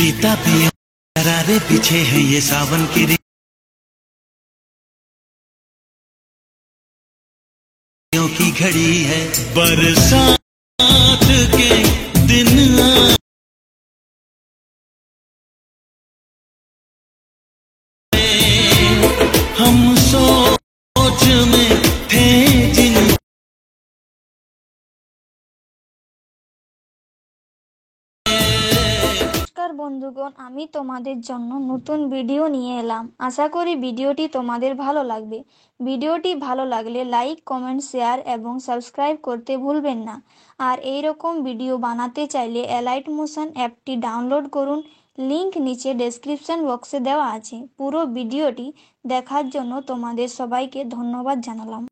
पीता पिए करारे पीछे है ये सावन की रेतियों की घड़ी है। बरसात के दिन हम सोच में थे जिन। নমস্কার বন্ধুগণ, আমি তোমাদের জন্য নতুন ভিডিও নিয়ে এলাম। আশা করি ভিডিওটি তোমাদের ভালো লাগবে। ভিডিওটি ভালো লাগলে লাইক, কমেন্ট, শেয়ার এবং সাবস্ক্রাইব করতে ভুলবেন না। আর এই রকম ভিডিও বানাতে চাইলে এলাইট মোশন অ্যাপটি ডাউনলোড করুন। লিংক নিচে ডেসক্রিপশন বক্সে দেওয়া আছে। পুরো ভিডিওটি দেখার জন্য তোমাদের সবাইকে ধন্যবাদ জানালাম।